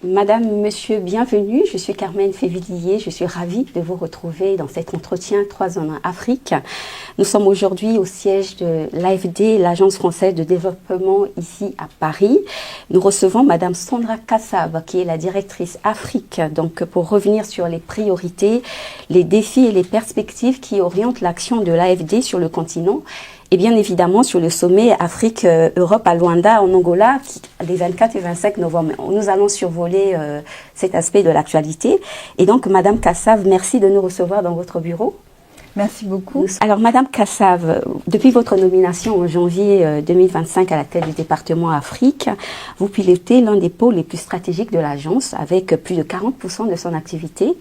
Madame, Monsieur, bienvenue. Je suis Carmen Févillier. Je suis ravie de vous retrouver dans cet entretien 3 en 1 Afrique. Nous sommes aujourd'hui au siège de l'AFD, l'Agence française de développement, ici à Paris. Nous recevons Madame Sandra Kassav, qui est la directrice Afrique, donc pour revenir sur les priorités, les défis et les perspectives qui orientent l'action de l'AFD sur le continent. Et bien évidemment sur le sommet Afrique-Europe à Luanda, en Angola, les 24 et 25 novembre. Nous allons survoler cet aspect de l'actualité. Et donc, Madame Kassav, merci de nous recevoir dans votre bureau. Merci beaucoup. Alors, Madame Kassav, depuis votre nomination en janvier 2025 à la tête du département Afrique, vous pilotez l'un des pôles les plus stratégiques de l'agence avec plus de 40% de son activité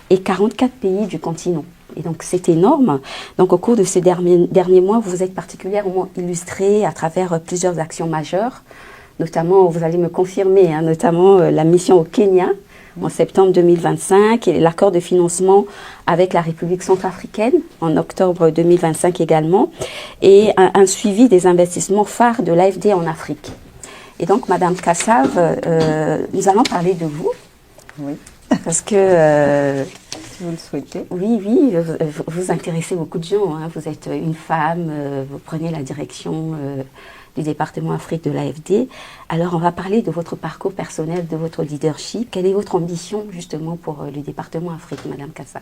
et 44 pays du continent. Et donc, c'est énorme. Donc, au cours de ces derniers mois, vous vous êtes particulièrement illustré à travers plusieurs actions majeures, notamment, vous allez me confirmer, notamment la mission au Kenya en septembre 2025 et l'accord de financement avec la République centrafricaine en octobre 2025 également, et un suivi des investissements phares de l'AFD en Afrique. Et donc, Madame Kassav, nous allons parler de vous. Oui. Parce que... si vous le souhaitez. Oui, vous intéressez beaucoup de gens. Vous êtes une femme, vous prenez la direction du département Afrique de l'AFD. Alors, on va parler de votre parcours personnel, de votre leadership. Quelle est votre ambition, justement, pour le département Afrique, Madame Kassav?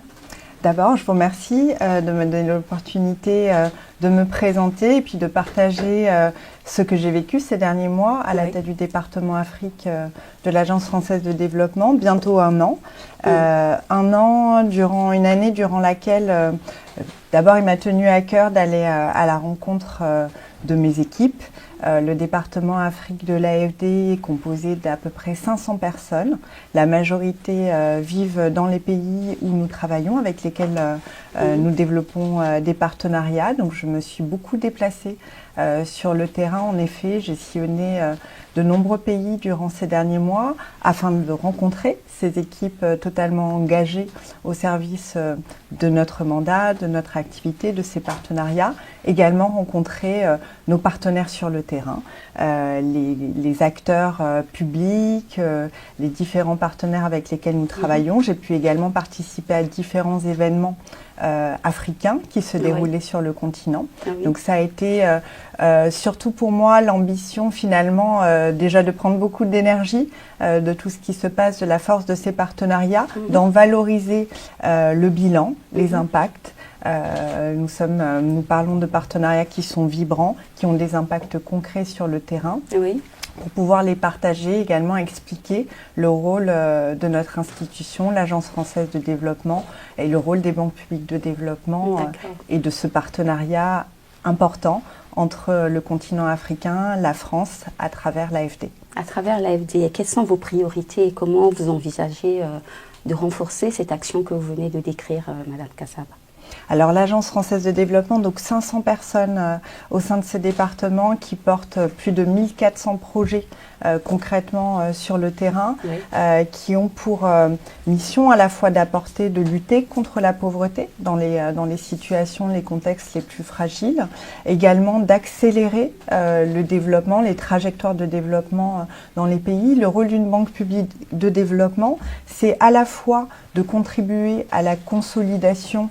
D'abord, je vous remercie de me donner l'opportunité de me présenter et puis de partager ce que j'ai vécu ces derniers mois à la tête du département Afrique de l'Agence française de développement, bientôt 1 an. 1 an, une année durant laquelle, d'abord, il m'a tenu à cœur d'aller à la rencontre de mes équipes. Le département Afrique de l'AFD est composé d'à peu près 500 personnes. La majorité vivent dans les pays où nous travaillons, avec lesquels nous développons des partenariats. Donc je me suis beaucoup déplacée sur le terrain. En effet, j'ai sillonné de nombreux pays durant ces derniers mois afin de rencontrer ces équipes totalement engagées au service de notre mandat, de notre activité, de ces partenariats. Également rencontrer nos partenaires sur le terrain, les acteurs publics, les différents partenaires avec lesquels nous travaillons. J'ai pu également participer à différents événements africains qui se déroulaient sur le continent. Donc ça a été surtout pour moi l'ambition finalement déjà de prendre beaucoup d'énergie de tout ce qui se passe, de la force de ces partenariats, d'en valoriser le bilan, les impacts. Nous parlons de partenariats qui sont vibrants, qui ont des impacts concrets sur le terrain. Pour pouvoir les partager, également expliquer le rôle de notre institution, l'Agence française de développement, et le rôle des banques publiques de développement et de ce partenariat important entre le continent africain, la France, à travers l'AFD. À travers l'AFD, quelles sont vos priorités et comment vous envisagez de renforcer cette action que vous venez de décrire, Madame Kassav? Alors l'Agence française de développement, donc 500 personnes au sein de ce département qui portent plus de 1400 projets concrètement sur le terrain, qui ont pour mission à la fois d'apporter, de lutter contre la pauvreté dans les situations, les contextes les plus fragiles, également d'accélérer le développement, les trajectoires de développement dans les pays. Le rôle d'une banque publique de développement, c'est à la fois de contribuer à la consolidation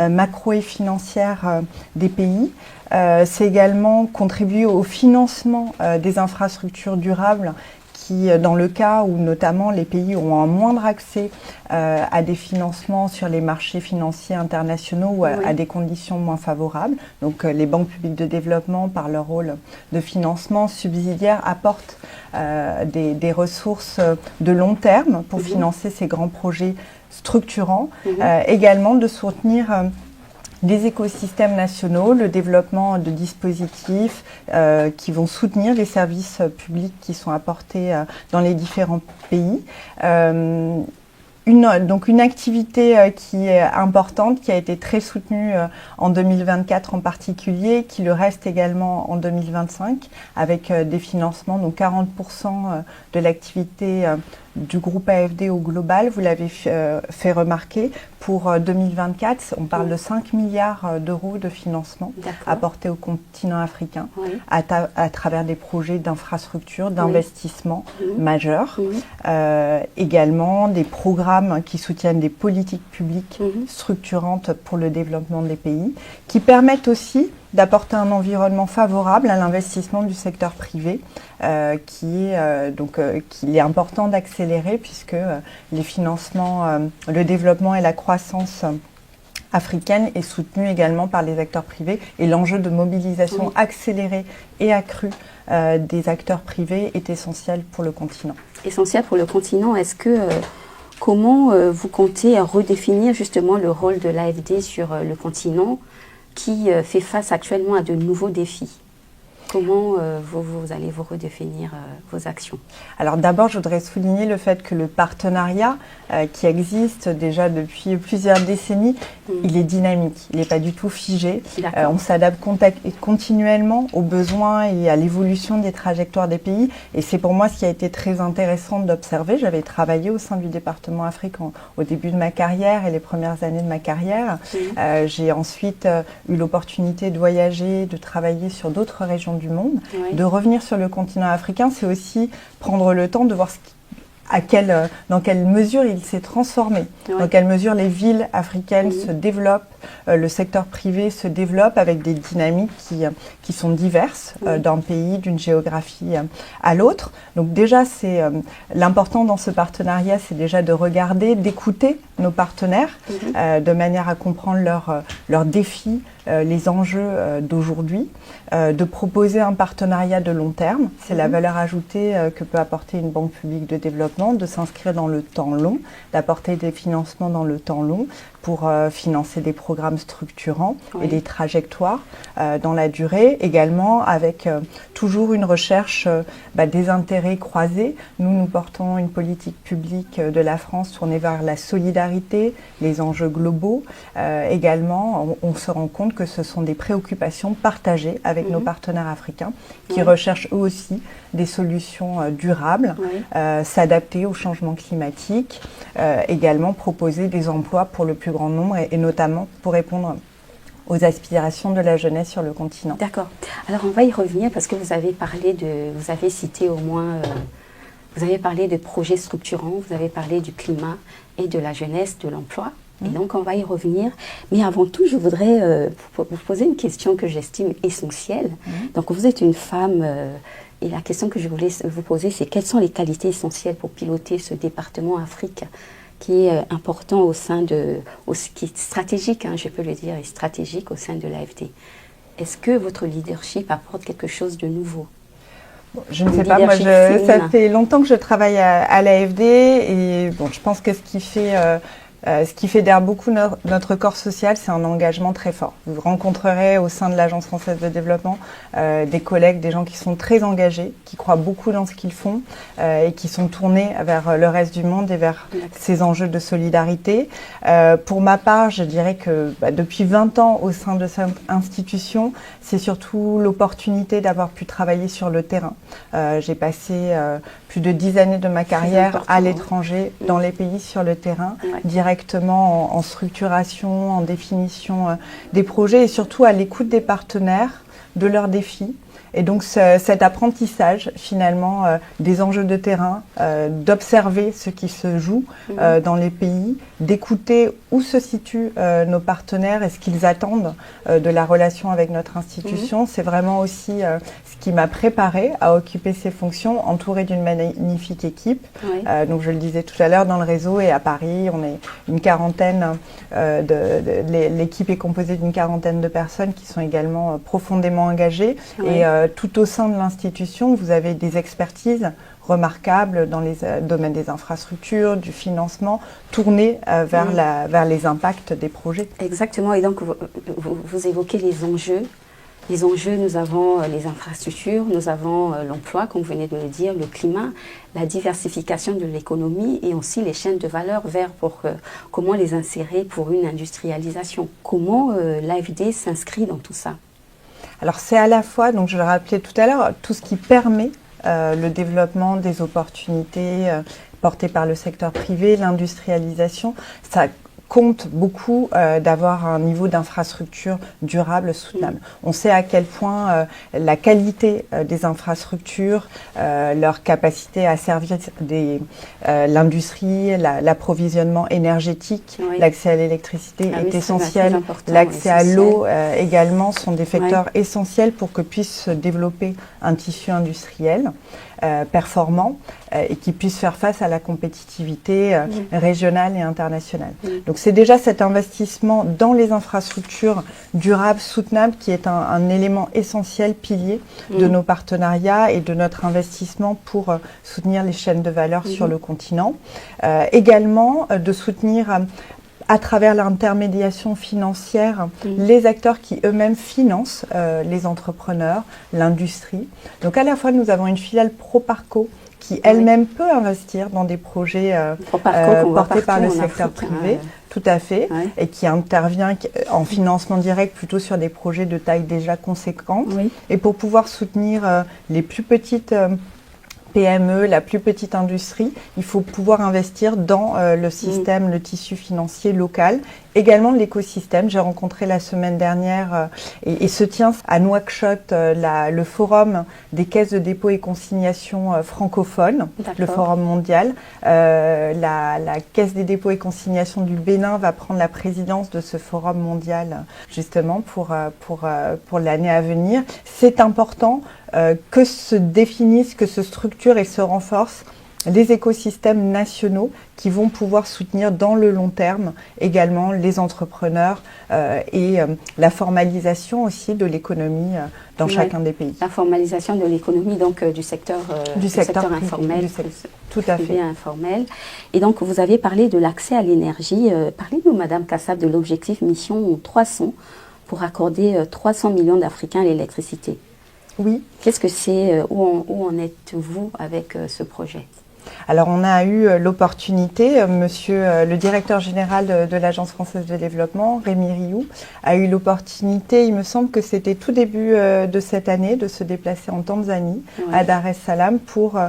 macro et financière des pays. C'est également contribuer au financement des infrastructures durables qui, dans le cas où notamment les pays ont un moindre accès à des financements sur les marchés financiers internationaux ou à des conditions moins favorables. Donc les banques publiques de développement, par leur rôle de financement subsidiaire, apportent des ressources de long terme pour financer ces grands projets structurants. Également de soutenir les écosystèmes nationaux, le développement de dispositifs qui vont soutenir les services publics qui sont apportés dans les différents pays. une activité qui est importante, qui a été très soutenue en 2024 en particulier, qui le reste également en 2025, avec des financements, donc 40% de l'activité du groupe AFD au global, vous l'avez fait remarquer. Pour 2024, on parle de 5 milliards d'euros de financement apportés au continent africain à travers des projets d'infrastructures, d'investissement majeurs. Également des programmes qui soutiennent des politiques publiques structurantes pour le développement des pays, qui permettent aussi d'apporter un environnement favorable à l'investissement du secteur privé, qu'il est important d'accélérer puisque les financements, le développement et la croissance africaine est soutenue également par les acteurs privés et l'enjeu de mobilisation accélérée et accrue des acteurs privés est essentiel pour le continent. Essentiel pour le continent. Est-ce que comment vous comptez redéfinir justement le rôle de l'AFD sur le continent qui fait face actuellement à de nouveaux défis? Comment vous allez vous redéfinir vos actions? Alors d'abord, je voudrais souligner le fait que le partenariat qui existe déjà depuis plusieurs décennies, il est dynamique, il n'est pas du tout figé. On s'adapte continuellement aux besoins et à l'évolution des trajectoires des pays. Et c'est pour moi ce qui a été très intéressant d'observer. J'avais travaillé au sein du département Afrique au début de ma carrière et les premières années de ma carrière. J'ai ensuite eu l'opportunité de voyager, de travailler sur d'autres régions du monde. De revenir sur le continent africain, c'est aussi prendre le temps de voir dans quelle mesure il s'est transformé, dans quelle mesure les villes africaines se développent, le secteur privé se développe avec des dynamiques qui sont diverses d'un pays, d'une géographie à l'autre. Donc déjà, c'est l'important dans ce partenariat, c'est déjà de regarder, d'écouter nos partenaires de manière à comprendre leurs défis, les enjeux d'aujourd'hui, de proposer un partenariat de long terme. C'est la valeur ajoutée que peut apporter une banque publique de développement, de s'inscrire dans le temps long, d'apporter des financements dans le temps long pour financer des programmes structurants et des trajectoires dans la durée, également avec toujours une recherche des intérêts croisés. Nous portons une politique publique de la France tournée vers la solidarité, les enjeux globaux. Également, on se rend compte que ce sont des préoccupations partagées avec nos partenaires africains qui recherchent eux aussi des solutions durables, s'adapter au changement climatique, également proposer des emplois pour le plus grand nombre et notamment pour répondre aux aspirations de la jeunesse sur le continent. D'accord. Alors on va y revenir parce que vous avez cité au moins, vous avez parlé de projets structurants, vous avez parlé du climat et de la jeunesse, de l'emploi. Et donc on va y revenir. Mais avant tout, je voudrais vous poser une question que j'estime essentielle. Donc vous êtes une femme et la question que je voulais vous poser, c'est quelles sont les qualités essentielles pour piloter ce département Afrique qui est important qui est stratégique, je peux le dire, est stratégique au sein de l'AFD. Est-ce que votre leadership apporte quelque chose de nouveau? Je ne sais pas, moi ça fait longtemps que je travaille à l'AFD et je pense que ce qui fait d'ailleurs beaucoup notre corps social, c'est un engagement très fort. Vous rencontrerez au sein de l'Agence française de développement des collègues, des gens qui sont très engagés, qui croient beaucoup dans ce qu'ils font et qui sont tournés vers le reste du monde et vers ces enjeux de solidarité. Pour ma part, je dirais que depuis 20 ans au sein de cette institution, c'est surtout l'opportunité d'avoir pu travailler sur le terrain. J'ai passé plus de 10 années de ma carrière à l'étranger, dans les pays sur le terrain, directement en structuration, en définition des projets et surtout à l'écoute des partenaires, de leurs défis. Et donc cet apprentissage finalement des enjeux de terrain, d'observer ce qui se joue dans les pays, d'écouter où se situent nos partenaires et ce qu'ils attendent de la relation avec notre institution, c'est vraiment aussi ce qui m'a préparée à occuper ces fonctions, entourée d'une magnifique équipe. Donc je le disais tout à l'heure, dans le réseau et à Paris, on est une quarantaine, l'équipe est composée d'une quarantaine de personnes qui sont également profondément engagées. Et tout au sein de l'institution, vous avez des expertises remarquables dans les domaines des infrastructures, du financement, tournées vers les impacts des projets. Exactement, et donc vous évoquez les enjeux Les enjeux, nous avons les infrastructures, nous avons l'emploi, comme vous venez de le dire, le climat, la diversification de l'économie et aussi les chaînes de valeur vertes pour comment les insérer pour une industrialisation. Comment l'AFD s'inscrit dans tout ça? Alors c'est à la fois, donc je le rappelais tout à l'heure, tout ce qui permet le développement des opportunités portées par le secteur privé, l'industrialisation, ça compte beaucoup d'avoir un niveau d'infrastructure durable, soutenable. On sait à quel point la qualité des infrastructures, leur capacité à servir l'industrie, l'approvisionnement énergétique, l'accès à l'électricité est essentiel, l'accès à l'eau également sont des facteurs essentiels pour que puisse se développer un tissu industriel performant et qui puisse faire face à la compétitivité régionale et internationale. Donc c'est déjà cet investissement dans les infrastructures durables, soutenables, qui est un élément essentiel, pilier de nos partenariats et de notre investissement pour soutenir les chaînes de valeur sur le continent. Également de soutenir à travers l'intermédiation financière, les acteurs qui eux-mêmes financent les entrepreneurs, l'industrie. Donc à la fois, nous avons une filiale Proparco qui elle-même peut investir dans des projets portés par le secteur privé, tout à fait, et qui intervient en financement direct plutôt sur des projets de taille déjà conséquente. Et pour pouvoir soutenir les plus petites PME, la plus petite industrie, il faut pouvoir investir dans le système, le tissu financier local, également l'écosystème. J'ai rencontré la semaine dernière et se tient à Nouakchott le forum des caisses de dépôt et consignation francophones, le forum mondial. La caisse des dépôts et consignations du Bénin va prendre la présidence de ce forum mondial justement pour l'année à venir. C'est important que se définissent, que se structurent et se renforcent les écosystèmes nationaux qui vont pouvoir soutenir dans le long terme également les entrepreneurs et la formalisation aussi de l'économie dans chacun des pays. La formalisation de l'économie donc du secteur informel, tout à fait informel. Et donc vous avez parlé de l'accès à l'énergie. Parlez-nous, Madame Kassab, de l'objectif mission 300 pour accorder 300 millions d'Africains à l'électricité. Oui. Qu'est-ce que c'est, où en êtes-vous avec ce projet? Alors on a eu l'opportunité, monsieur le directeur général de l'Agence française de développement, Rémi Rioux, a eu l'opportunité, il me semble que c'était tout début de cette année, de se déplacer en Tanzanie, à Dar es Salaam, pour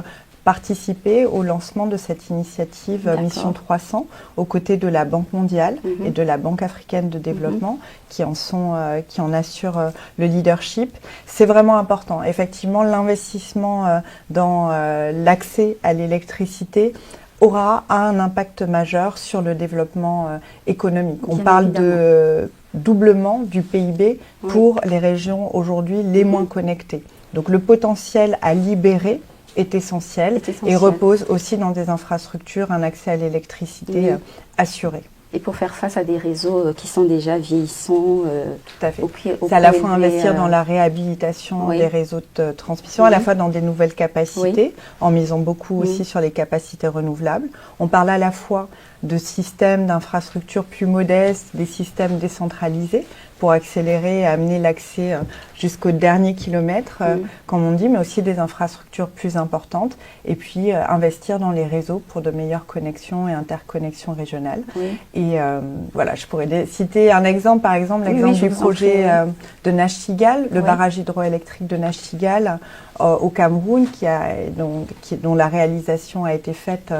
participer au lancement de cette initiative Mission 300 aux côtés de la Banque mondiale et de la Banque africaine de développement qui en assurent le leadership. C'est vraiment important. Effectivement, l'investissement dans l'accès à l'électricité aura un impact majeur sur le développement économique. On parle de doublement du PIB pour les régions aujourd'hui les moins connectées. Donc le potentiel à libérer est essentiel et repose aussi dans des infrastructures, un accès à l'électricité assuré. Et pour faire face à des réseaux qui sont déjà vieillissants. Tout à fait. C'est à la fois investir dans la réhabilitation des réseaux de transmission, à la fois dans des nouvelles capacités, en misant beaucoup aussi sur les capacités renouvelables. On parle à la fois de systèmes d'infrastructures plus modestes, des systèmes décentralisés pour accélérer et amener l'accès jusqu'au dernier kilomètre, comme on dit, mais aussi des infrastructures plus importantes, et puis investir dans les réseaux pour de meilleures connexions et interconnexions régionales. Et voilà, je pourrais citer un exemple, par exemple, l'exemple du projet de Nachtigal, le barrage hydroélectrique de Nachtigal au Cameroun, dont la réalisation a été faite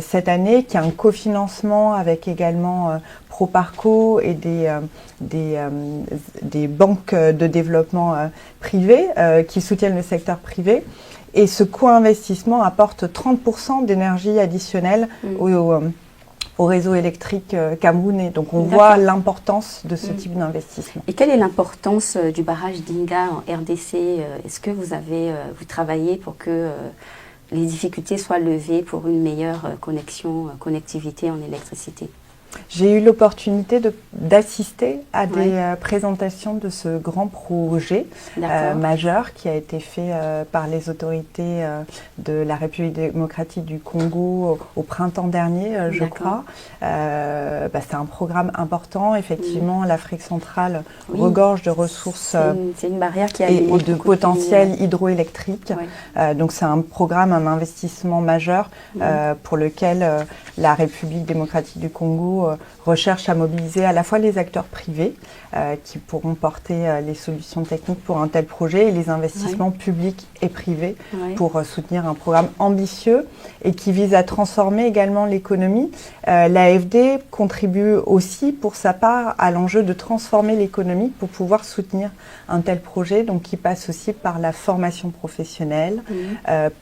cette année, qui a un cofinancement avec également Proparco et des banques de développement privées qui soutiennent le secteur privé. Et ce co-investissement apporte 30% d'énergie additionnelle au réseau électrique camerounais. Donc on voit l'importance de ce type d'investissement. Et quelle est l'importance du barrage d'Inga en RDC? Est-ce que vous travaillez pour que les difficultés soient levées pour une meilleure connectivité en électricité? J'ai eu l'opportunité d'assister à des présentations de ce grand projet majeur qui a été fait par les autorités de la République démocratique du Congo au printemps dernier, je crois. C'est un programme important. Effectivement, l'Afrique centrale regorge de ressources c'est une barrière qui et de potentiel hydroélectrique. Donc c'est un programme, un investissement majeur pour lequel la République démocratique du Congo recherche à mobiliser à la fois les acteurs privés qui pourront porter les solutions techniques pour un tel projet et les investissements publics et privés pour soutenir un programme ambitieux et qui vise à transformer également l'économie. L'AFD contribue aussi pour sa part à l'enjeu de transformer l'économie pour pouvoir soutenir un tel projet, donc qui passe aussi par la formation professionnelle,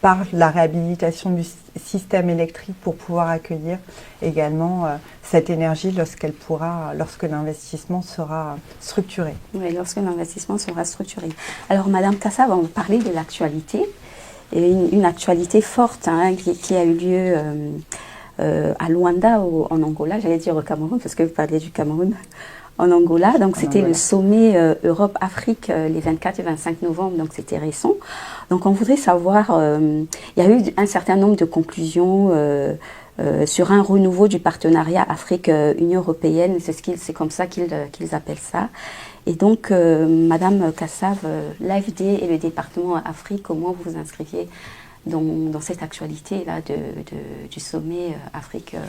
par la réhabilitation du système électrique pour pouvoir accueillir également cette énergie lorsque l'investissement sera structuré. Oui, lorsque l'investissement sera structuré. Alors, Madame Kassav, on va parler de l'actualité, et une actualité forte qui a eu lieu à Luanda, en Angola, j'allais dire au Cameroun, parce que vous parlez du Cameroun, en Angola. Donc, c'était le sommet Europe-Afrique les 24 et 25 novembre, donc c'était récent. Donc, on voudrait savoir, il y a eu un certain nombre de conclusions sur un renouveau du partenariat Afrique-Union européenne, c'est comme ça qu'ils appellent ça. Et donc, Madame Kassav, l'AFD et le département Afrique, comment vous vous inscriviez dans cette actualité-là du sommet Afrique-Europe,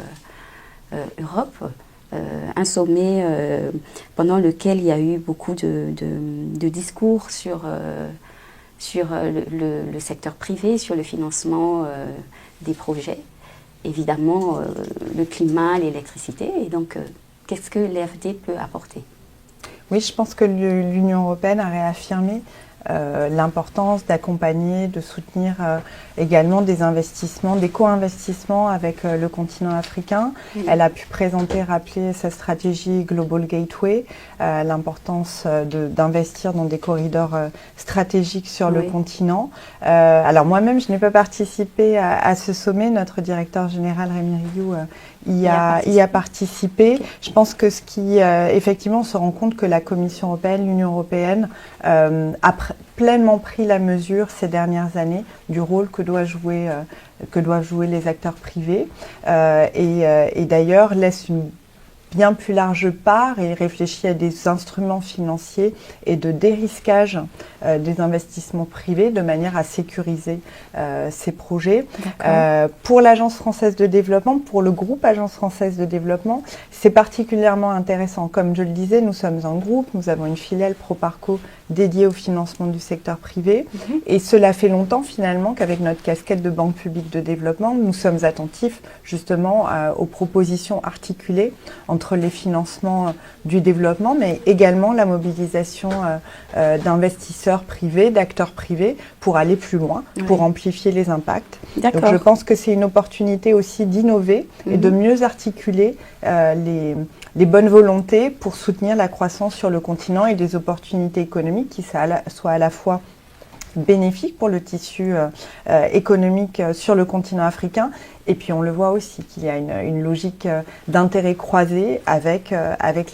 un sommet pendant lequel il y a eu beaucoup de discours sur le secteur privé, sur le financement des projets, évidemment le climat, l'électricité. Et donc, qu'est-ce que l'AFD peut apporter? Oui, je pense que l'Union européenne a réaffirmé l'importance d'accompagner, de soutenir également des investissements, des co-investissements avec le continent africain. Elle a pu rappeler sa stratégie Global Gateway, l'importance d'investir dans des corridors stratégiques sur le continent. Alors moi-même, je n'ai pas participé à ce sommet. Notre directeur général, Rémi Rioux, y a participé. Je pense que effectivement, on se rend compte que la Commission européenne, l'Union européenne, a pleinement pris la mesure ces dernières années du rôle que doivent jouer les acteurs privés et d'ailleurs laisse une bien plus large part et réfléchit à des instruments financiers et de dérisquage des investissements privés de manière à sécuriser ces projets. Pour l'Agence française de développement, pour le groupe Agence française de développement, c'est particulièrement intéressant. Comme je le disais, nous sommes un groupe, nous avons une filiale Proparco dédiée au financement du secteur privé et cela fait longtemps finalement qu'avec notre casquette de banque publique de développement, nous sommes attentifs justement aux propositions articulées entre les financements du développement, mais également la mobilisation d'investisseurs privés, d'acteurs privés pour aller plus loin, pour amplifier les impacts. Donc je pense que c'est une opportunité aussi d'innover et de mieux articuler les bonnes volontés pour soutenir la croissance sur le continent et des opportunités économiques qui soient à la fois bénéfiques pour le tissu économique sur le continent africain. Et puis on le voit aussi qu'il y a une logique d'intérêt croisé avec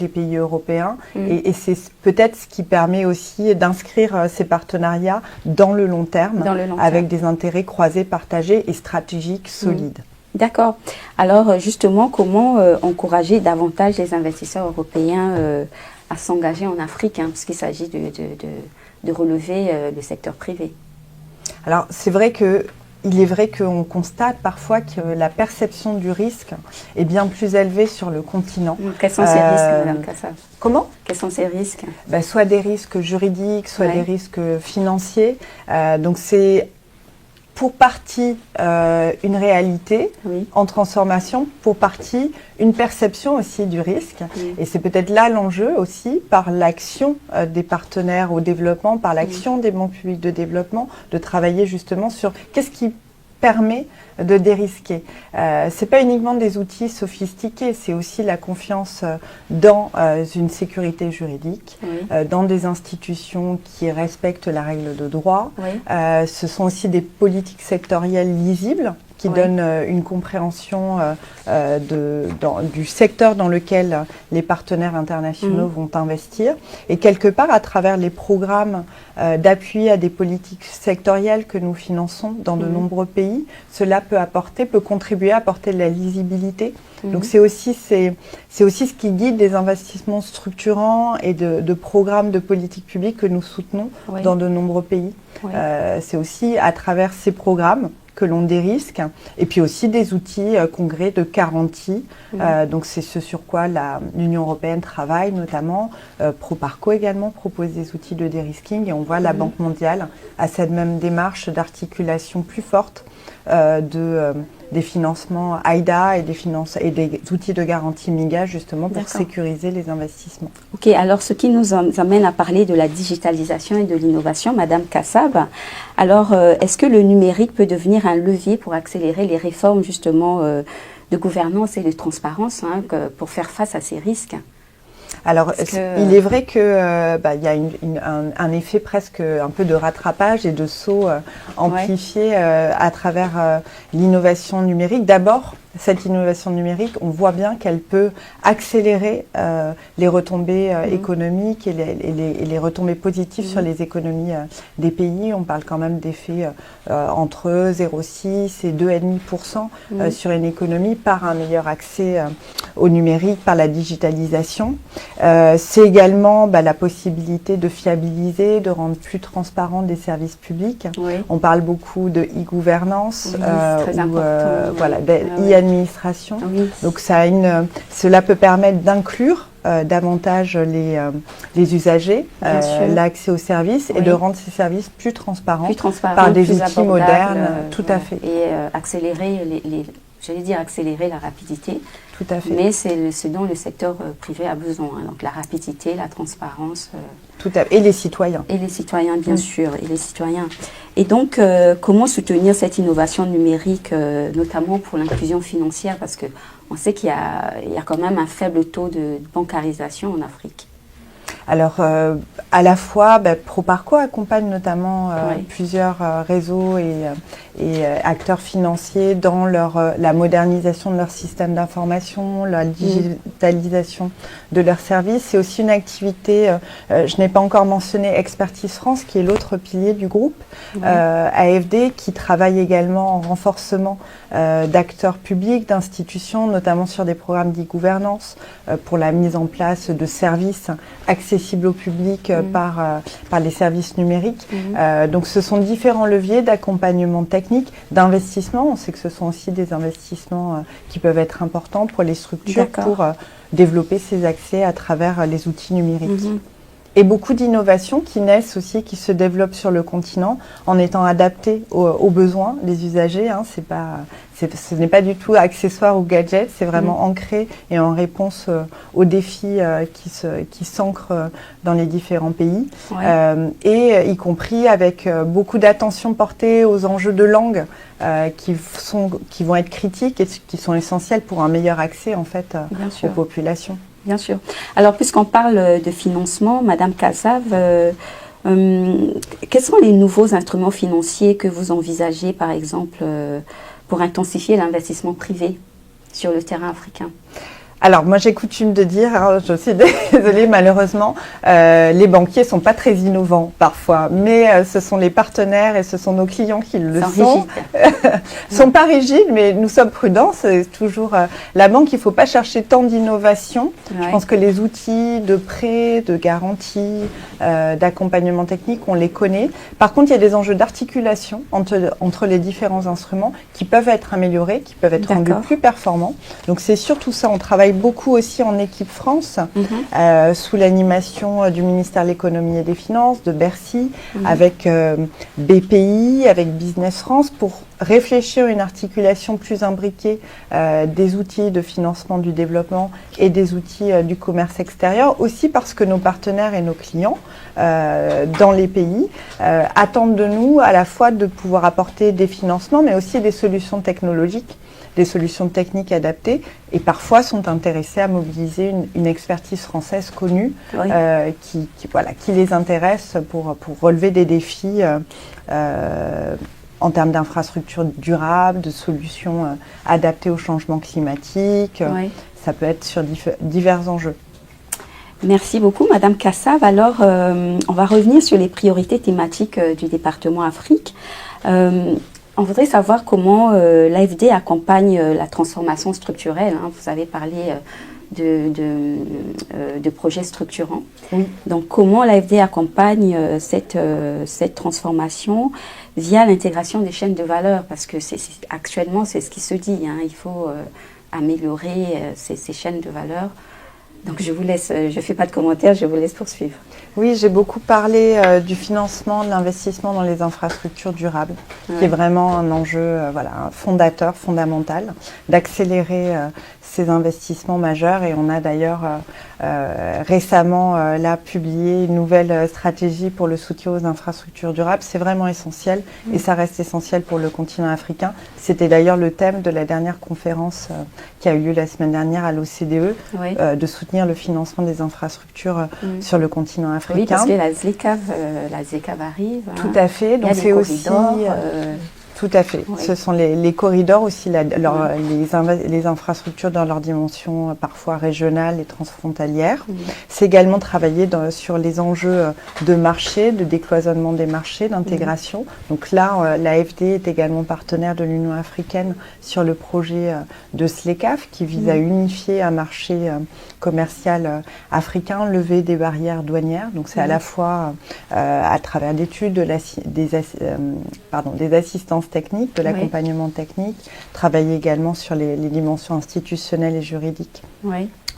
les pays européens. Et c'est peut-être ce qui permet aussi d'inscrire ces partenariats dans le long terme, avec des intérêts croisés, partagés et stratégiques solides. D'accord. Alors justement, comment encourager davantage les investisseurs européens à s'engager en Afrique, puisqu'il s'agit de relever le secteur privé? Alors c'est vrai il est vrai qu'on constate parfois que la perception du risque est bien plus élevée sur le continent. Quels sont ces risques, Madame Kassav? Comment? Quels sont ces risques? Soit des risques juridiques, soit des risques financiers. Donc c'est pour partie une réalité en transformation, pour partie une perception aussi du risque. Et c'est peut-être là l'enjeu aussi, par l'action des partenaires au développement, par l'action des banques publiques de développement, de travailler justement sur qu'est-ce qui permet de dérisquer. C'est pas uniquement des outils sophistiqués, c'est aussi la confiance dans une sécurité juridique, dans des institutions qui respectent la règle de droit. Ce sont aussi des politiques sectorielles lisibles qui donne une compréhension du secteur dans lequel les partenaires internationaux vont investir. Et quelque part, à travers les programmes d'appui à des politiques sectorielles que nous finançons dans de nombreux pays, cela peut contribuer à apporter de la lisibilité. Donc c'est aussi ce qui guide les investissements structurants et de programmes de politique publique que nous soutenons dans de nombreux pays. C'est aussi à travers ces programmes que l'on dérisque, et puis aussi des outils congrès de garantie. Donc c'est ce sur quoi l'Union européenne travaille notamment. Proparco également propose des outils de dérisking, et on voit la Banque mondiale à cette même démarche d'articulation plus forte des financements AIDA et des outils de garantie MIGA justement pour sécuriser les investissements. Ok, alors ce qui nous amène à parler de la digitalisation et de l'innovation, Madame Kassab. Alors, est-ce que le numérique peut devenir un levier pour accélérer les réformes justement de gouvernance et de transparence pour faire face à ces risques ? Alors, il est vrai qu'il y a un effet presque un peu de rattrapage et de saut amplifié à travers l'innovation numérique. D'abord, cette innovation numérique, on voit bien qu'elle peut accélérer les retombées économiques et les retombées positives sur les économies des pays. On parle quand même d'effets entre 0,6 et 2,5% sur une économie par un meilleur accès au numérique, par la digitalisation. C'est également la possibilité de fiabiliser, de rendre plus transparent des services publics. On parle beaucoup de e-gouvernance, e-administration. Donc cela peut permettre d'inclure davantage les usagers, l'accès aux services et de rendre ces services plus transparents par des outils modernes. Tout à fait. Et accélérer accélérer la rapidité. Tout à fait. Mais c'est ce dont le secteur privé a besoin. Donc la rapidité, la transparence. Tout à fait. Et les citoyens. Et les citoyens, bien sûr. Et les citoyens. Et donc, comment soutenir cette innovation numérique, notamment pour l'inclusion financière? Parce qu'on sait qu'il y a quand même un faible taux de bancarisation en Afrique. Alors, à la fois, Proparco accompagne notamment plusieurs réseaux et acteurs financiers dans la modernisation de leur système d'information, la digitalisation de leurs services. C'est aussi une activité, je n'ai pas encore mentionné Expertise France, qui est l'autre pilier du groupe, AFD, qui travaille également en renforcement d'acteurs publics, d'institutions, notamment sur des programmes d'e-gouvernance, pour la mise en place de services accessibles au public par les services numériques. Donc ce sont différents leviers d'accompagnement technique, d'investissement. On sait que ce sont aussi des investissements qui peuvent être importants pour les structures pour développer ces accès à travers les outils numériques. Et beaucoup d'innovations qui naissent aussi, qui se développent sur le continent en étant adaptées aux besoins des usagers. Ce n'est pas du tout accessoire ou gadget, c'est vraiment ancré et en réponse aux défis qui s'ancrent dans les différents pays. Et y compris avec beaucoup d'attention portée aux enjeux de langue qui vont être critiques et qui sont essentiels pour un meilleur accès en fait aux populations. Bien sûr. Alors, puisqu'on parle de financement, Madame Kassab, quels sont les nouveaux instruments financiers que vous envisagez, par exemple, pour intensifier l'investissement privé sur le terrain africain ? Alors, moi, j'ai coutume de dire, je suis désolée, malheureusement, les banquiers sont pas très innovants parfois, mais ce sont les partenaires et ce sont nos clients qui le sont. Sont pas rigides, mais nous sommes prudents. C'est toujours la banque. Il faut pas chercher tant d'innovation. Je pense que les outils de prêt, de garantie, d'accompagnement technique, on les connaît. Par contre, il y a des enjeux d'articulation entre les différents instruments qui peuvent être améliorés, qui peuvent être rendus plus performants. Donc, c'est surtout ça. On travaille beaucoup aussi en équipe France, sous l'animation du ministère de l'économie et des finances, de Bercy, avec BPI, avec Business France, pour réfléchir une articulation plus imbriquée des outils de financement du développement et des outils du commerce extérieur, aussi parce que nos partenaires et nos clients dans les pays attendent de nous à la fois de pouvoir apporter des financements, mais aussi des solutions technologiques, des solutions techniques adaptées, et parfois sont intéressés à mobiliser une expertise française connue qui les intéresse pour relever des défis en termes d'infrastructures durables, de solutions adaptées au changement climatique. Ça peut être sur divers enjeux. Merci beaucoup, Madame Kassav. Alors, on va revenir sur les priorités thématiques du département Afrique. On voudrait savoir comment l'AFD accompagne la transformation structurelle. Vous avez parlé de projets structurants. Oui. Donc, comment l'AFD accompagne cette transformation via l'intégration des chaînes de valeur? Parce que actuellement, c'est ce qui se dit. Il faut améliorer ces chaînes de valeur. Donc, je vous laisse, je ne fais pas de commentaires, je vous laisse poursuivre. Oui, j'ai beaucoup parlé du financement, de l'investissement dans les infrastructures durables, qui est vraiment un enjeu fondateur, fondamental, d'accélérer ces investissements majeurs. Et on a d'ailleurs récemment publié une nouvelle stratégie pour le soutien aux infrastructures durables. C'est vraiment essentiel et ça reste essentiel pour le continent africain. C'était d'ailleurs le thème de la dernière conférence qui a eu lieu la semaine dernière à l'OCDE, de soutenir le financement des infrastructures sur le continent africain. Oui, parce que la ZLECAf arrive. Tout à fait. Donc c'est aussi... Tout à fait. Oui. Ce sont les corridors aussi, les infrastructures dans leur dimension parfois régionale et transfrontalière. C'est également travailler sur les enjeux de marché, de décloisonnement des marchés, d'intégration. Donc là, l'AFD est également partenaire de l'Union africaine sur le projet de ZLECAf qui vise à unifier un marché commercial africain, lever des barrières douanières. Donc c'est à la fois à travers d'études, des assistances techniques, de l'accompagnement technique, travailler également sur les dimensions institutionnelles et juridiques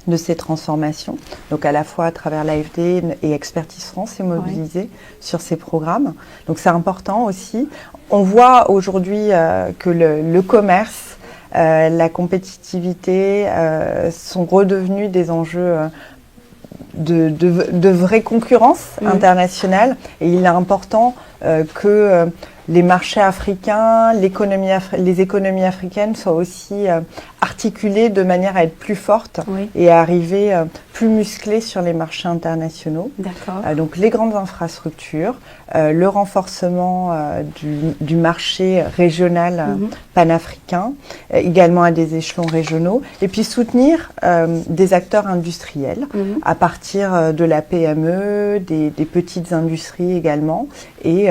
de ces transformations. Donc à la fois à travers l'AFD et Expertise France est mobilisée sur ces programmes. Donc c'est important aussi. On voit aujourd'hui que le commerce, la compétitivité sont redevenus des enjeux de vraie concurrence internationale. Et il est important que les marchés africains, les économies africaines soient aussi articulées de manière à être plus fortes et à arriver plus musclées sur les marchés internationaux. Donc les grandes infrastructures, le renforcement du marché régional panafricain, également à des échelons régionaux, et puis soutenir des acteurs industriels à partir de la PME, des petites industries également, et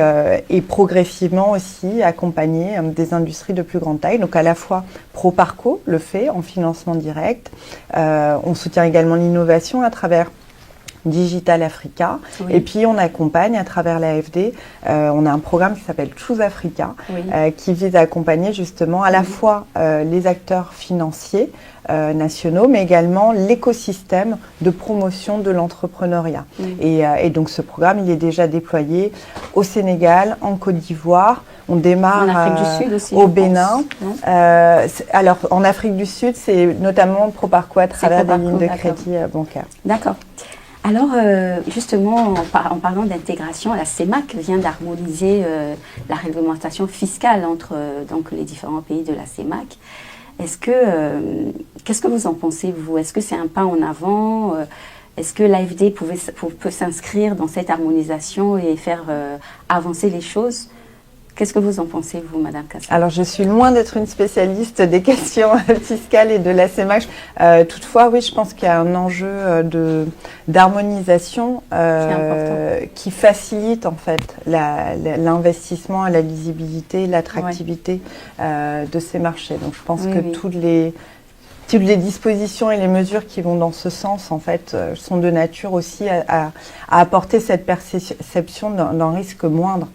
progressivement aussi accompagner des industries de plus grande taille. Donc à la fois Proparco le fait en financement direct. On soutient également l'innovation à travers Digital Africa. Et puis on accompagne à travers l'AFD, on a un programme qui s'appelle Choose Africa, qui vise à accompagner justement à la fois les acteurs financiers nationaux, mais également l'écosystème de promotion de l'entrepreneuriat. Et donc ce programme, il est déjà déployé au Sénégal, en Côte d'Ivoire. On démarre en Afrique du Sud aussi, au Bénin. Alors en Afrique du Sud, c'est notamment Proparco à travers des lignes de crédit bancaire. D'accord. Alors, justement, en parlant d'intégration, la CEMAC vient d'harmoniser la réglementation fiscale entre donc, les différents pays de la CEMAC. Qu'est-ce que vous en pensez, vous? Est-ce que c'est un pas en avant? Est-ce que l'AFD peut s'inscrire dans cette harmonisation et faire avancer les choses? Qu'est-ce que vous en pensez, vous, Madame Kassav? Alors, je suis loin d'être une spécialiste des questions fiscales et de la CEMAC. Toutefois, oui, je pense qu'il y a un enjeu d'harmonisation qui facilite en fait l'investissement, la lisibilité, l'attractivité de ces marchés. Donc, je pense que toutes les dispositions et les mesures qui vont dans ce sens, en fait, sont de nature aussi à apporter cette perception d'un risque moindre,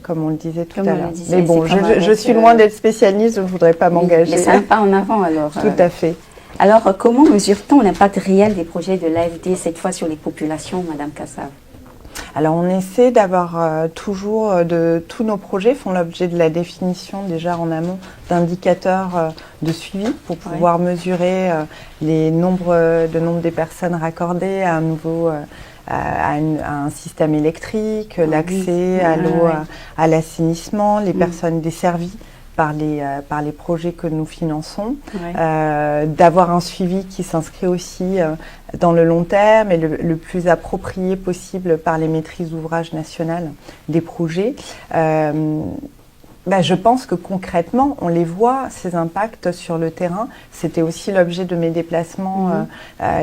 comme on le disait tout à l'heure. Mais bon, je suis loin d'être spécialiste, je ne voudrais pas m'engager. Mais c'est un pas en avant, alors. Tout à fait. Alors, comment mesure-t-on l'impact réel des projets de l'AFD, cette fois sur les populations, Madame Kassav? Alors on essaie d'avoir toujours, tous nos projets font l'objet de la définition déjà en amont d'indicateurs de suivi pour pouvoir mesurer le nombre des personnes raccordées à un nouveau à un système électrique, l'accès à l'eau, à l'assainissement, les personnes desservies par les projets que nous finançons, d'avoir un suivi qui s'inscrit aussi dans le long terme et le plus approprié possible par les maîtrises d'ouvrage nationales des projets. Je pense que concrètement, on les voit, ces impacts sur le terrain. C'était aussi l'objet de mes déplacements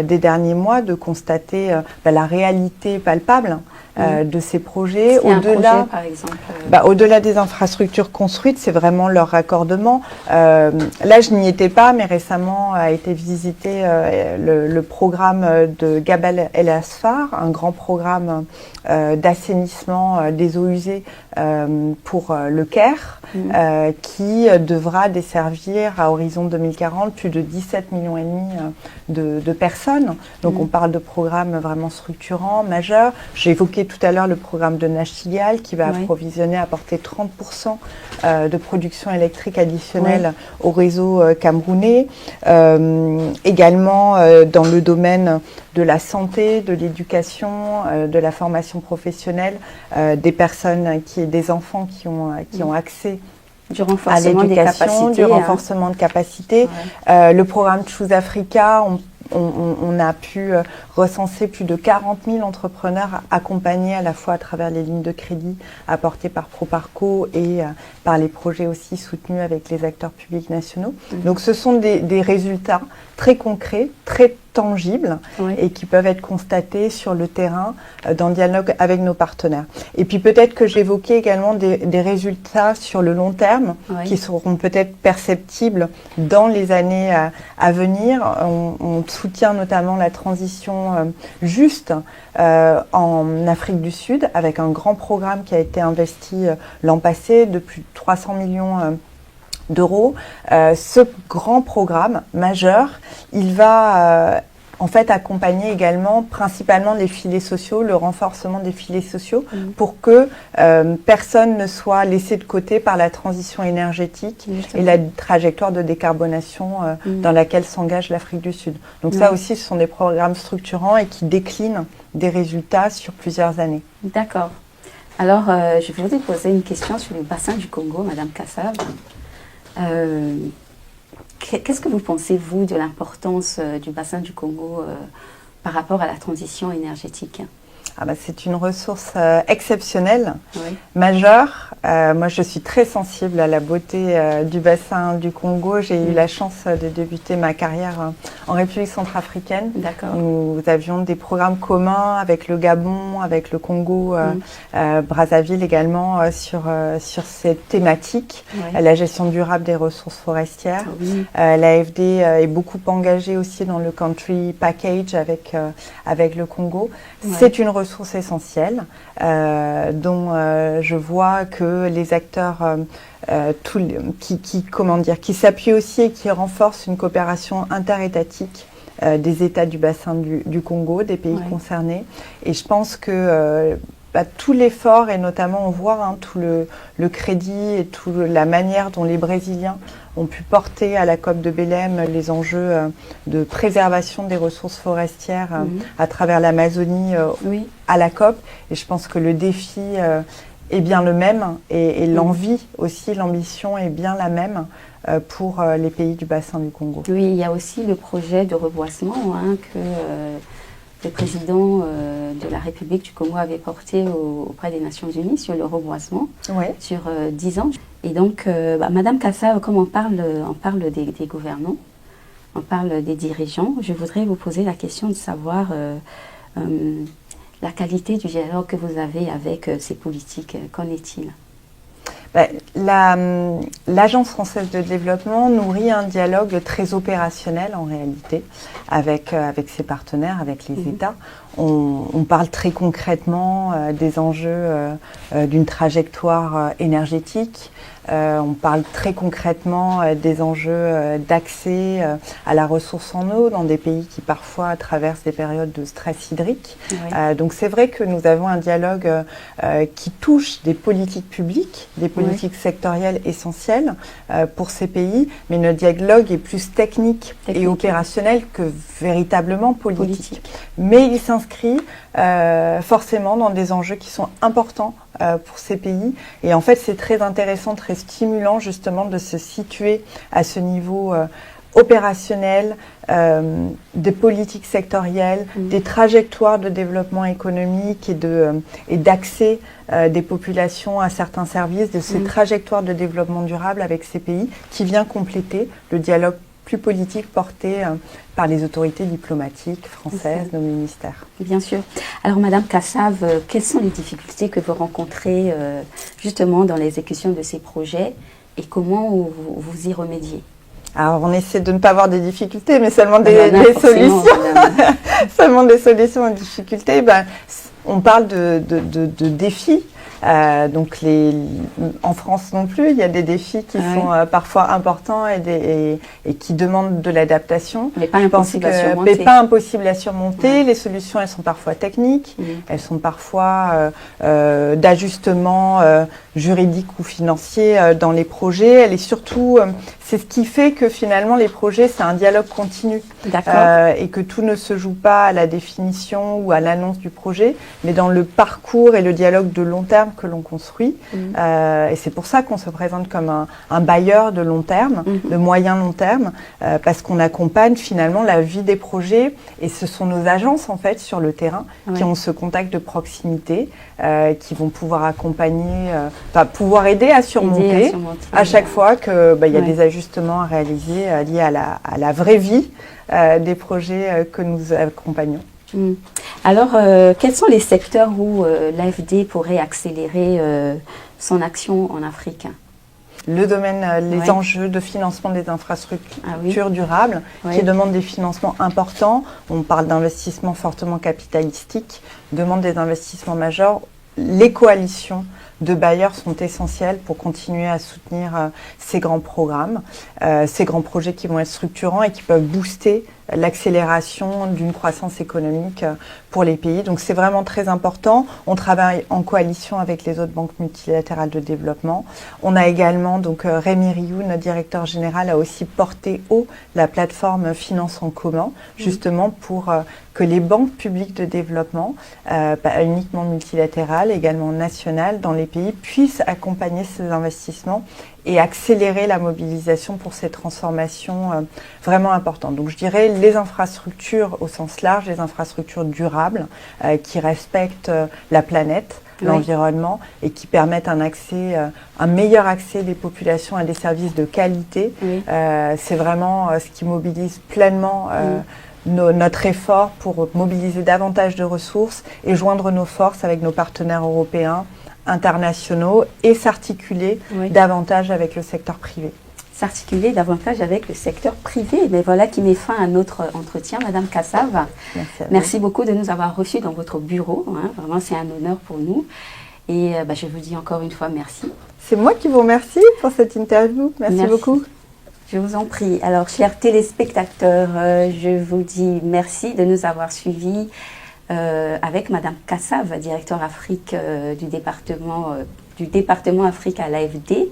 des derniers mois, de constater la réalité palpable de ces projets. Au-delà, par exemple, au-delà des infrastructures construites, c'est vraiment leur raccordement. Là, je n'y étais pas, mais récemment a été visité le programme de Gabal El Asfar, un grand programme d'assainissement des eaux usées pour le Caire, qui devra desservir à horizon 2040 plus de 17 millions et demi de personnes. Donc on parle de programmes vraiment structurants, majeurs. J'ai évoqué tout à l'heure le programme de Nachilial qui va approvisionner, apporter 30% de production électrique additionnelle au réseau camerounais. Également dans le domaine de la santé, de l'éducation, de la formation professionnelle, des personnes, des enfants qui ont accès du renforcement à l'éducation, du renforcement de capacités. Le programme Choose Africa, on a pu recenser plus de 40 000 entrepreneurs accompagnés à la fois à travers les lignes de crédit apportées par Proparco et par les projets aussi soutenus avec les acteurs publics nationaux. Donc ce sont des résultats très concrets, très tangibles et qui peuvent être constatés sur le terrain dans le dialogue avec nos partenaires. Et puis peut-être que j'évoquais également des résultats sur le long terme qui seront peut-être perceptibles dans les années à venir. On soutient notamment la transition juste en Afrique du Sud avec un grand programme qui a été investi l'an passé de plus de 300 millions d'euros. Ce grand programme majeur, il va en fait accompagner également principalement les filets sociaux, le renforcement des filets sociaux pour que personne ne soit laissé de côté par la transition énergétique et la trajectoire de décarbonation dans laquelle s'engage l'Afrique du Sud. Donc ça aussi, ce sont des programmes structurants et qui déclinent des résultats sur plusieurs années. D'accord. Alors, je voudrais poser une question sur le bassin du Congo, Madame Kassav. Qu'est-ce que vous pensez, vous, de l'importance du bassin du Congo par rapport à la transition énergétique ? C'est une ressource exceptionnelle, majeure. Moi, je suis très sensible à la beauté du bassin du Congo. J'ai eu la chance de débuter ma carrière en République centrafricaine. Nous avions des programmes communs avec le Gabon, avec le Congo, Brazzaville également, sur cette thématique, la gestion durable des ressources forestières. L'AFD est beaucoup engagée aussi dans le country package avec le Congo. C'est une ressource essentielle dont je vois que les acteurs qui s'appuient aussi et qui renforcent une coopération interétatique des États du bassin du Congo, des pays concernés. Et je pense que tout l'effort, et notamment on voit tout le crédit et toute la manière dont les Brésiliens ont pu porter à la COP de Belém les enjeux de préservation des ressources forestières à travers l'Amazonie à la COP. Et je pense que le défi est bien le même et l'envie aussi, l'ambition est bien la même pour les pays du bassin du Congo. Oui, il y a aussi le projet de reboisement que le président de la République du Congo avait porté auprès des Nations Unies sur le reboisement sur 10 ans. Et donc, Madame Kassav, comme on parle des gouvernants, on parle des dirigeants, je voudrais vous poser la question de savoir la qualité du dialogue que vous avez avec ces politiques. Qu'en est-il ? L'Agence française de développement nourrit un dialogue très opérationnel en réalité avec ses partenaires, avec les États. On parle très concrètement des enjeux d'une trajectoire énergétique. On parle très concrètement des enjeux d'accès à la ressource en eau dans des pays qui parfois traversent des périodes de stress hydrique. Donc c'est vrai que nous avons un dialogue qui touche des politiques publiques, des politiques sectorielles essentielles pour ces pays, mais notre dialogue est plus technique et opérationnel que véritablement politique. Mais il s'inscrit forcément dans des enjeux qui sont importants pour ces pays. Et en fait, c'est très intéressant, très stimulant justement de se situer à ce niveau opérationnelles, des politiques sectorielles, des trajectoires de développement économique et d'accès des populations à certains services, de ces trajectoires de développement durable avec ces pays, qui vient compléter le dialogue plus politique porté par les autorités diplomatiques françaises, nos ministères. Bien sûr. Alors, Madame Kassav, quelles sont les difficultés que vous rencontrez justement dans l'exécution de ces projets et comment vous y remédiez? Alors, on essaie de ne pas avoir des difficultés, mais seulement des solutions. Seulement des solutions aux difficultés. On parle de défis. Donc en France non plus, il y a des défis qui sont parfois importants et qui demandent de l'adaptation. Mais pas impossible à surmonter. Mais pas impossible à surmonter. Les solutions, elles sont parfois techniques, elles sont parfois d'ajustement juridique ou financier dans les projets. Et surtout, c'est ce qui fait que finalement les projets, c'est un dialogue continu. Et que tout ne se joue pas à la définition ou à l'annonce du projet, mais dans le parcours et le dialogue de long terme que l'on construit. Et c'est pour ça qu'on se présente comme un bailleur de long terme, de moyen long terme, parce qu'on accompagne finalement la vie des projets. Et ce sont nos agences en fait sur le terrain qui ont ce contact de proximité, qui vont pouvoir accompagner, pouvoir aider à surmonter à chaque fois qu'il y a des ajustements à réaliser liés à la vraie vie des projets que nous accompagnons. Alors, quels sont les secteurs où l'AFD pourrait accélérer son action en Afrique? Le domaine, les enjeux de financement des infrastructures durables qui demandent des financements importants. On parle d'investissements fortement capitalistiques, demandent des investissements majeurs. Les coalitions de bailleurs sont essentielles pour continuer à soutenir ces grands programmes, ces grands projets qui vont être structurants et qui peuvent booster l'accélération d'une croissance économique pour les pays. Donc c'est vraiment très important. On travaille en coalition avec les autres banques multilatérales de développement. On a également, donc Rémi Rioux, notre directeur général, a aussi porté haut la plateforme Finance en commun, justement pour que les banques publiques de développement, pas uniquement multilatérales, également nationales dans les pays, puissent accompagner ces investissements et accélérer la mobilisation pour ces transformations vraiment importantes. Donc je dirais les infrastructures au sens large, les infrastructures durables qui respectent la planète, l'environnement et qui permettent un meilleur accès des populations à des services de qualité. C'est vraiment ce qui mobilise pleinement notre effort pour mobiliser davantage de ressources et joindre nos forces avec nos partenaires européens, internationaux et s'articuler davantage avec le secteur privé. S'articuler davantage avec le secteur privé. Mais voilà qui met fin à notre entretien, Madame Kassav. Merci beaucoup de nous avoir reçus dans votre bureau. Vraiment, c'est un honneur pour nous. Et je vous dis encore une fois merci. C'est moi qui vous remercie pour cette interview. Merci beaucoup. Je vous en prie. Alors, chers téléspectateurs, je vous dis merci de nous avoir suivis avec Madame Kassav, directeur Afrique du département Afrique à l'AFD.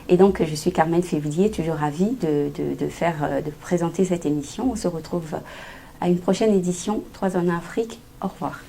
Et donc, je suis Carmen Février, toujours ravie de présenter cette émission. On se retrouve à une prochaine édition 3 en Afrique. Au revoir.